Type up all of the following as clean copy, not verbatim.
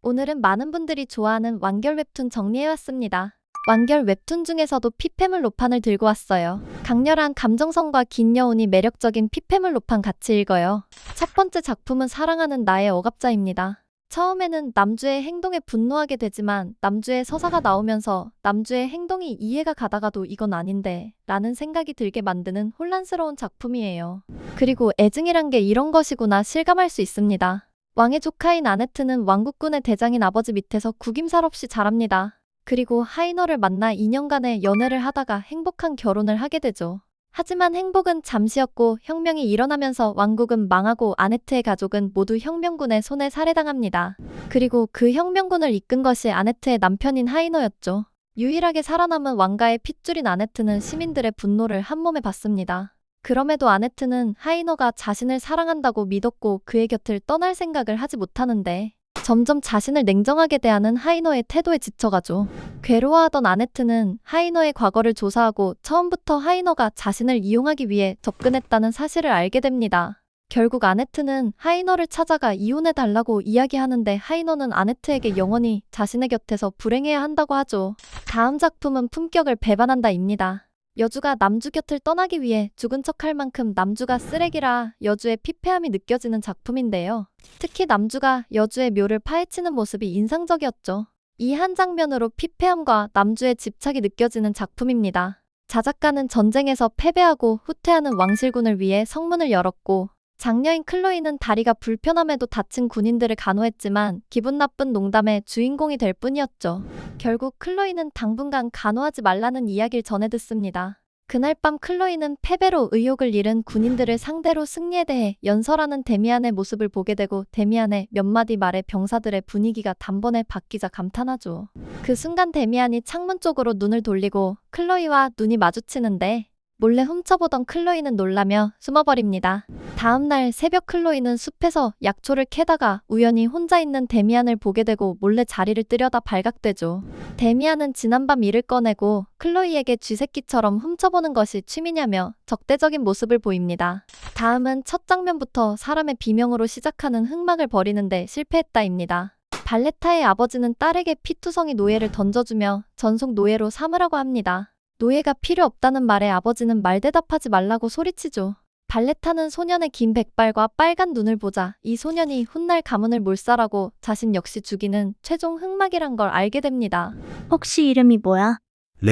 오늘은 많은 분들이 좋아하는 완결 웹툰 정리해왔습니다. 완결 웹툰 중에서도 피폐물 로판을 들고 왔어요. 강렬한 감정선과 긴 여운이 매력적인 피폐물 로판 같이 읽어요. 첫 번째 작품은 사랑하는 나의 억압자입니다. 처음에는 남주의 행동에 분노하게 되지만 남주의 서사가 나오면서 남주의 행동이 이해가 가다가도 이건 아닌데 라는 생각이 들게 만드는 혼란스러운 작품이에요. 그리고 애증이란 게 이런 것이구나 실감할 수 있습니다. 왕의 조카인 아네트는 왕국군의 대장인 아버지 밑에서 구김살 없이 자랍니다. 그리고 하이너를 만나 2년간의 연애를 하다가 행복한 결혼을 하게 되죠. 하지만 행복은 잠시였고 혁명이 일어나면서 왕국은 망하고 아네트의 가족은 모두 혁명군의 손에 살해당합니다. 그리고 그 혁명군을 이끈 것이 아네트의 남편인 하이너였죠. 유일하게 살아남은 왕가의 핏줄인 아네트는 시민들의 분노를 한몸에 받습니다. 그럼에도 아네트는 하이너가 자신을 사랑한다고 믿었고 그의 곁을 떠날 생각을 하지 못하는데 점점 자신을 냉정하게 대하는 하이너의 태도에 지쳐가죠. 괴로워하던 아네트는 하이너의 과거를 조사하고 처음부터 하이너가 자신을 이용하기 위해 접근했다는 사실을 알게 됩니다. 결국 아네트는 하이너를 찾아가 이혼해달라고 이야기하는데 하이너는 아네트에게 영원히 자신의 곁에서 불행해야 한다고 하죠. 다음 작품은 품격을 배반한다입니다. 여주가 남주 곁을 떠나기 위해 죽은 척할 만큼 남주가 쓰레기라 여주의 피폐함이 느껴지는 작품인데요. 특히 남주가 여주의 묘를 파헤치는 모습이 인상적이었죠. 이 한 장면으로 피폐함과 남주의 집착이 느껴지는 작품입니다. 자작가는 전쟁에서 패배하고 후퇴하는 왕실군을 위해 성문을 열었고 장녀인 클로이는 다리가 불편함에도 다친 군인들을 간호했지만 기분 나쁜 농담의 주인공이 될 뿐이었죠. 결국 클로이는 당분간 간호하지 말라는 이야기를 전해 듣습니다. 그날 밤 클로이는 패배로 의욕을 잃은 군인들을 상대로 승리에 대해 연설하는 데미안의 모습을 보게 되고 데미안의 몇 마디 말에 병사들의 분위기가 단번에 바뀌자 감탄하죠. 그 순간 데미안이 창문 쪽으로 눈을 돌리고 클로이와 눈이 마주치는데 몰래 훔쳐보던 클로이는 놀라며 숨어버립니다. 다음날 새벽 클로이는 숲에서 약초를 캐다가 우연히 혼자 있는 데미안을 보게 되고 몰래 자리를 뜨려다 발각되죠. 데미안은 지난밤 일을 꺼내고 클로이에게 쥐새끼처럼 훔쳐보는 것이 취미냐며 적대적인 모습을 보입니다. 다음은 첫 장면부터 사람의 비명으로 시작하는 흑막을 벌이는데 실패했다입니다. 발레타의 아버지는 딸에게 피투성이 노예를 던져주며 전속 노예로 삼으라고 합니다. 노예가 필요 없다는 말에 아버지는 말대답하지 말라고 소리치죠. 발레타는 소년의 긴 백발과 빨간 눈을 보자 이 소년이 훗날 가문을 몰살하고 자신 역시 죽이는 최종 흑막이란 걸 알게 됩니다. 혹시 이름이 뭐야?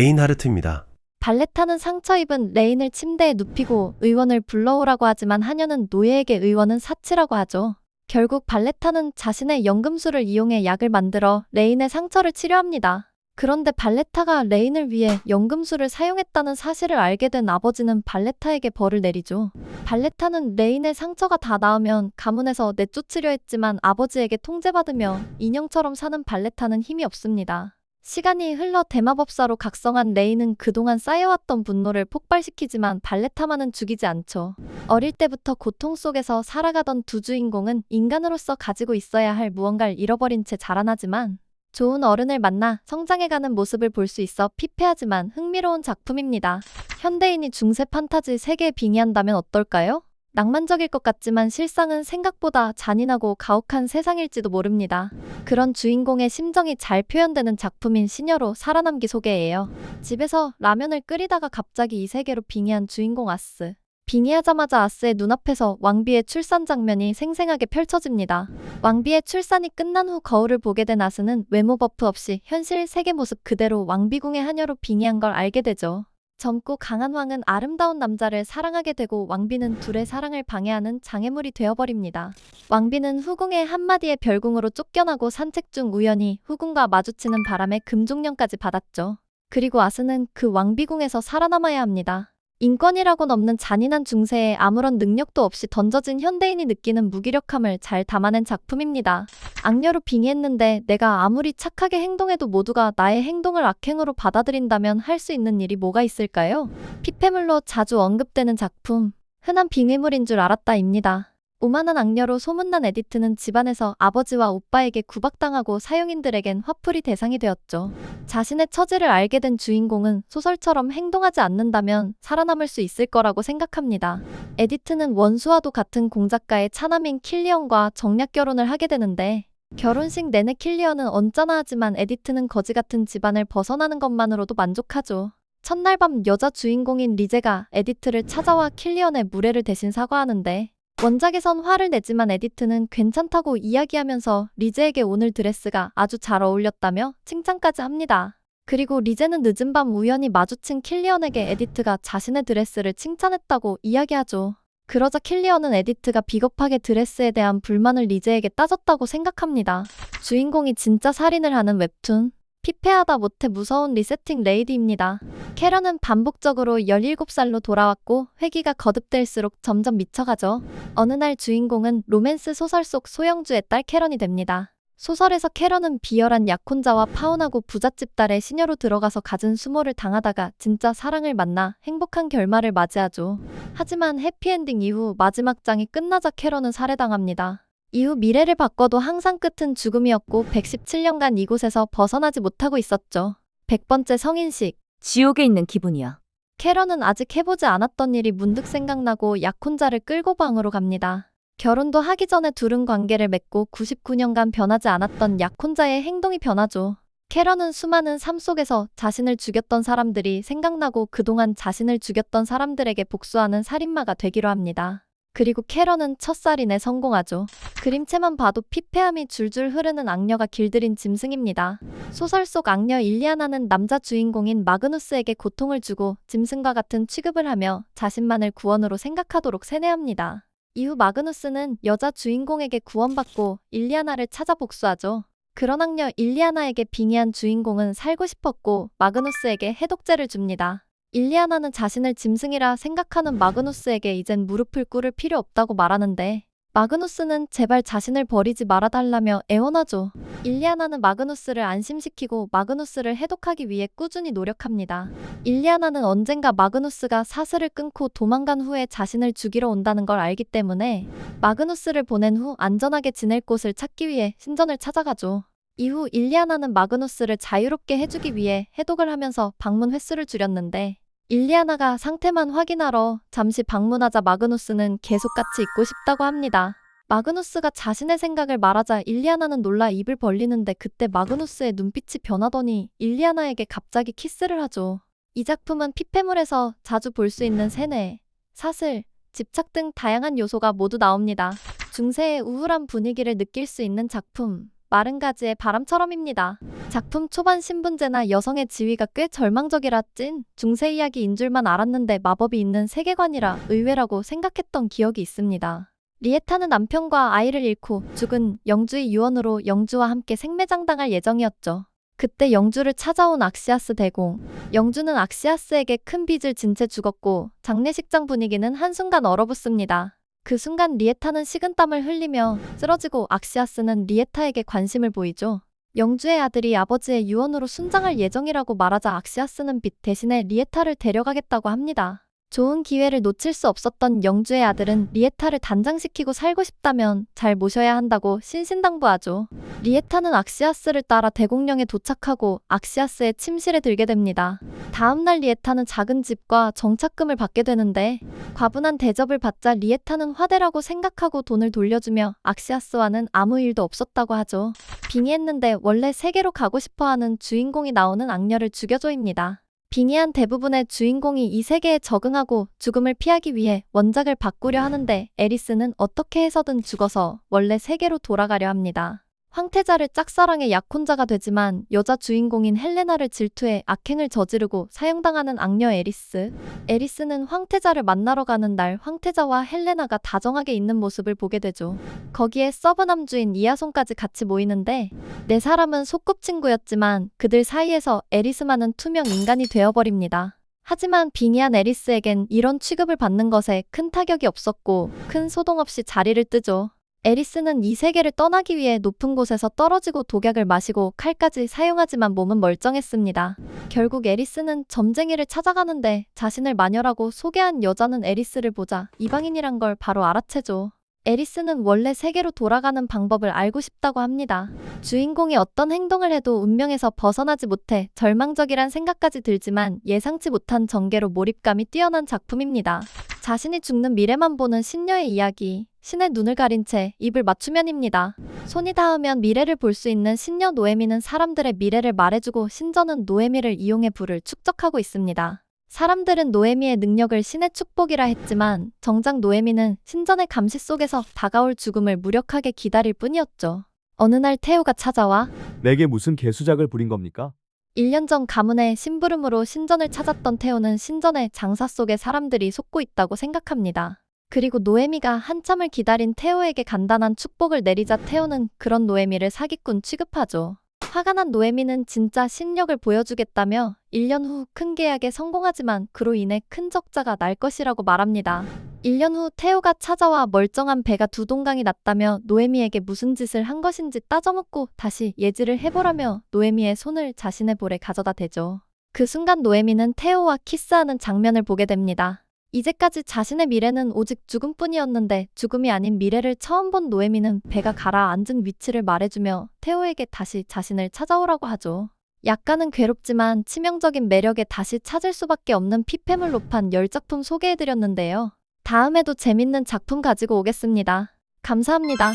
레인하르트입니다. 발레타는 상처 입은 레인을 침대에 눕히고 의원을 불러오라고 하지만 하녀는 노예에게 의원은 사치라고 하죠. 결국 발레타는 자신의 연금술을 이용해 약을 만들어 레인의 상처를 치료합니다. 그런데 발레타가 레인을 위해 연금술을 사용했다는 사실을 알게 된 아버지는 발레타에게 벌을 내리죠. 발레타는 레인의 상처가 다 나으면 가문에서 내쫓으려 했지만 아버지에게 통제받으며 인형처럼 사는 발레타는 힘이 없습니다. 시간이 흘러 대마법사로 각성한 레인은 그동안 쌓여왔던 분노를 폭발시키지만 발레타만은 죽이지 않죠. 어릴 때부터 고통 속에서 살아가던 두 주인공은 인간으로서 가지고 있어야 할 무언가를 잃어버린 채 자라나지만 좋은 어른을 만나 성장해가는 모습을 볼 수 있어 피폐하지만 흥미로운 작품입니다. 현대인이 중세 판타지 세계에 빙의한다면 어떨까요? 낭만적일 것 같지만 실상은 생각보다 잔인하고 가혹한 세상일지도 모릅니다. 그런 주인공의 심정이 잘 표현되는 작품인 시녀로 살아남기 소개예요. 집에서 라면을 끓이다가 갑자기 이 세계로 빙의한 주인공 아스. 빙의하자마자 아스의 눈앞에서 왕비의 출산 장면이 생생하게 펼쳐집니다. 왕비의 출산이 끝난 후 거울을 보게 된 아스는 외모 버프 없이 현실 세계 모습 그대로 왕비궁의 하녀로 빙의한 걸 알게 되죠. 젊고 강한 왕은 아름다운 남자를 사랑하게 되고 왕비는 둘의 사랑을 방해하는 장애물이 되어버립니다. 왕비는 후궁의 한마디의 별궁으로 쫓겨나고 산책 중 우연히 후궁과 마주치는 바람에 금종령까지 받았죠. 그리고 아스는 그 왕비궁에서 살아남아야 합니다. 인권이라곤 없는 잔인한 중세에 아무런 능력도 없이 던져진 현대인이 느끼는 무기력함을 잘 담아낸 작품입니다. 악녀로 빙의했는데 내가 아무리 착하게 행동해도 모두가 나의 행동을 악행으로 받아들인다면 할 수 있는 일이 뭐가 있을까요? 피폐물로 자주 언급되는 작품, 흔한 빙의물인 줄 알았다입니다. 오만한 악녀로 소문난 에디트는 집안에서 아버지와 오빠에게 구박당하고 사용인들에겐 화풀이 대상이 되었죠. 자신의 처지를 알게 된 주인공은 소설처럼 행동하지 않는다면 살아남을 수 있을 거라고 생각합니다. 에디트는 원수와도 같은 공작가의 차남인 킬리언과 정략 결혼을 하게 되는데 결혼식 내내 킬리언은 언짢아 하지만 에디트는 거지 같은 집안을 벗어나는 것만으로도 만족하죠. 첫날 밤 여자 주인공인 리제가 에디트를 찾아와 킬리언의 무례를 대신 사과하는데 원작에선 화를 내지만 에디트는 괜찮다고 이야기하면서 리제에게 오늘 드레스가 아주 잘 어울렸다며 칭찬까지 합니다. 그리고 리제는 늦은 밤 우연히 마주친 킬리언에게 에디트가 자신의 드레스를 칭찬했다고 이야기하죠. 그러자 킬리언은 에디트가 비겁하게 드레스에 대한 불만을 리제에게 따졌다고 생각합니다. 주인공이 진짜 살인을 하는 웹툰 피폐하다 못해 무서운 리세팅 레이디입니다. 캐런은 반복적으로 17살로 돌아왔고 회기가 거듭될수록 점점 미쳐가죠. 어느 날 주인공은 로맨스 소설 속 소영주의 딸 캐런이 됩니다. 소설에서 캐런은 비열한 약혼자와 파혼하고 부잣집 딸의 시녀로 들어가서 갖은 수모를 당하다가 진짜 사랑을 만나 행복한 결말을 맞이하죠. 하지만 해피엔딩 이후 마지막 장이 끝나자 캐런은 살해당합니다. 이후 미래를 바꿔도 항상 끝은 죽음이었고 117년간 이곳에서 벗어나지 못하고 있었죠. 100번째 성인식. 지옥에 있는 기분이야. 캐런은 아직 해보지 않았던 일이 문득 생각나고 약혼자를 끌고 방으로 갑니다. 결혼도 하기 전에 둘은 관계를 맺고 99년간 변하지 않았던 약혼자의 행동이 변하죠. 캐런은 수많은 삶 속에서 자신을 죽였던 사람들이 생각나고 그동안 자신을 죽였던 사람들에게 복수하는 살인마가 되기로 합니다. 그리고 캐런은 첫 살인에 성공하죠. 그림체만 봐도 피폐함이 줄줄 흐르는 악녀가 길들인 짐승입니다. 소설 속 악녀 일리아나는 남자 주인공인 마그누스에게 고통을 주고 짐승과 같은 취급을 하며 자신만을 구원으로 생각하도록 세뇌합니다. 이후 마그누스는 여자 주인공에게 구원받고 일리아나를 찾아 복수하죠. 그런 악녀 일리아나에게 빙의한 주인공은 살고 싶었고 마그누스에게 해독제를 줍니다. 일리아나는 자신을 짐승이라 생각하는 마그누스에게 이젠 무릎을 꿇을 필요 없다고 말하는데 마그누스는 제발 자신을 버리지 말아달라며 애원하죠. 일리아나는 마그누스를 안심시키고 마그누스를 해독하기 위해 꾸준히 노력합니다. 일리아나는 언젠가 마그누스가 사슬을 끊고 도망간 후에 자신을 죽이러 온다는 걸 알기 때문에 마그누스를 보낸 후 안전하게 지낼 곳을 찾기 위해 신전을 찾아가죠. 이후 일리아나는 마그누스를 자유롭게 해주기 위해 해독을 하면서 방문 횟수를 줄였는데 일리아나가 상태만 확인하러 잠시 방문하자 마그누스는 계속 같이 있고 싶다고 합니다. 마그누스가 자신의 생각을 말하자 일리아나는 놀라 입을 벌리는데 그때 마그누스의 눈빛이 변하더니 일리아나에게 갑자기 키스를 하죠. 이 작품은 피폐물에서 자주 볼 수 있는 세뇌, 사슬, 집착 등 다양한 요소가 모두 나옵니다. 중세의 우울한 분위기를 느낄 수 있는 작품. 마른 가지의 바람처럼입니다. 작품 초반 신분제나 여성의 지위가 꽤 절망적이라 찐 중세 이야기인 줄만 알았는데 마법이 있는 세계관이라 의외라고 생각했던 기억이 있습니다. 리에타는 남편과 아이를 잃고 죽은 영주의 유언으로 영주와 함께 생매장당할 예정이었죠. 그때 영주를 찾아온 악시아스 대공. 영주는 악시아스에게 큰 빚을 진 채 죽었고 장례식장 분위기는 한순간 얼어붙습니다. 그 순간 리에타는 식은땀을 흘리며 쓰러지고 악시아스는 리에타에게 관심을 보이죠. 영주의 아들이 아버지의 유언으로 순장할 예정이라고 말하자 악시아스는 빚 대신에 리에타를 데려가겠다고 합니다. 좋은 기회를 놓칠 수 없었던 영주의 아들은 리에타를 단장시키고 살고 싶다면 잘 모셔야 한다고 신신당부하죠. 리에타는 악시아스를 따라 대공령에 도착하고 악시아스의 침실에 들게 됩니다. 다음날 리에타는 작은 집과 정착금을 받게 되는데 과분한 대접을 받자 리에타는 화대라고 생각하고 돈을 돌려주며 악시아스와는 아무 일도 없었다고 하죠. 빙의했는데 원래 세계로 가고 싶어하는 주인공이 나오는 악녀를 죽여줘입니다. 빙의한 대부분의 주인공이 이 세계에 적응하고 죽음을 피하기 위해 원작을 바꾸려 하는데 에리스는 어떻게 해서든 죽어서 원래 세계로 돌아가려 합니다. 황태자를 짝사랑해 약혼자가 되지만 여자 주인공인 헬레나를 질투해 악행을 저지르고 사형당하는 악녀 에리스. 에리스는 황태자를 만나러 가는 날 황태자와 헬레나가 다정하게 있는 모습을 보게 되죠. 거기에 서브남주인 이아손까지 같이 모이는데 네 사람은 소꿉친구였지만 그들 사이에서 에리스만은 투명 인간이 되어버립니다. 하지만 빙의한 에리스에겐 이런 취급을 받는 것에 큰 타격이 없었고 큰 소동 없이 자리를 뜨죠. 에리스는 이 세계를 떠나기 위해 높은 곳에서 떨어지고 독약을 마시고 칼까지 사용하지만 몸은 멀쩡했습니다. 결국 에리스는 점쟁이를 찾아가는데 자신을 마녀라고 소개한 여자는 에리스를 보자 이방인이란 걸 바로 알아채죠. 에리스는 원래 세계로 돌아가는 방법을 알고 싶다고 합니다. 주인공이 어떤 행동을 해도 운명에서 벗어나지 못해 절망적이란 생각까지 들지만 예상치 못한 전개로 몰입감이 뛰어난 작품입니다. 자신이 죽는 미래만 보는 신녀의 이야기. 신의 눈을 가린 채 입을 맞추면입니다. 손이 닿으면 미래를 볼 수 있는 신녀 노에미는 사람들의 미래를 말해주고 신전은 노에미를 이용해 부를 축적하고 있습니다. 사람들은 노에미의 능력을 신의 축복이라 했지만 정작 노에미는 신전의 감시 속에서 다가올 죽음을 무력하게 기다릴 뿐이었죠. 어느 날 태호가 찾아와 내게 무슨 개수작을 부린 겁니까? 1년 전 가문의 심부름으로 신전을 찾았던 태호는 신전의 장사 속에 사람들이 속고 있다고 생각합니다. 그리고 노에미가 한참을 기다린 태호에게 간단한 축복을 내리자 태호는 그런 노에미를 사기꾼 취급하죠. 화가 난 노에미는 진짜 실력을 보여주겠다며 1년 후 큰 계약에 성공하지만 그로 인해 큰 적자가 날 것이라고 말합니다. 1년 후 태호가 찾아와 멀쩡한 배가 두 동강이 났다며 노에미에게 무슨 짓을 한 것인지 따져묻고 다시 예지를 해보라며 노에미의 손을 자신의 볼에 가져다 대죠. 그 순간 노에미는 태호와 키스하는 장면을 보게 됩니다. 이제까지 자신의 미래는 오직 죽음뿐이었는데 죽음이 아닌 미래를 처음 본 노에미는 배가 가라앉은 위치를 말해주며 태호에게 다시 자신을 찾아오라고 하죠. 약간은 괴롭지만 치명적인 매력에 다시 찾을 수밖에 없는 피폐물 로판 10작품 소개해드렸는데요. 다음에도 재밌는 작품 가지고 오겠습니다. 감사합니다.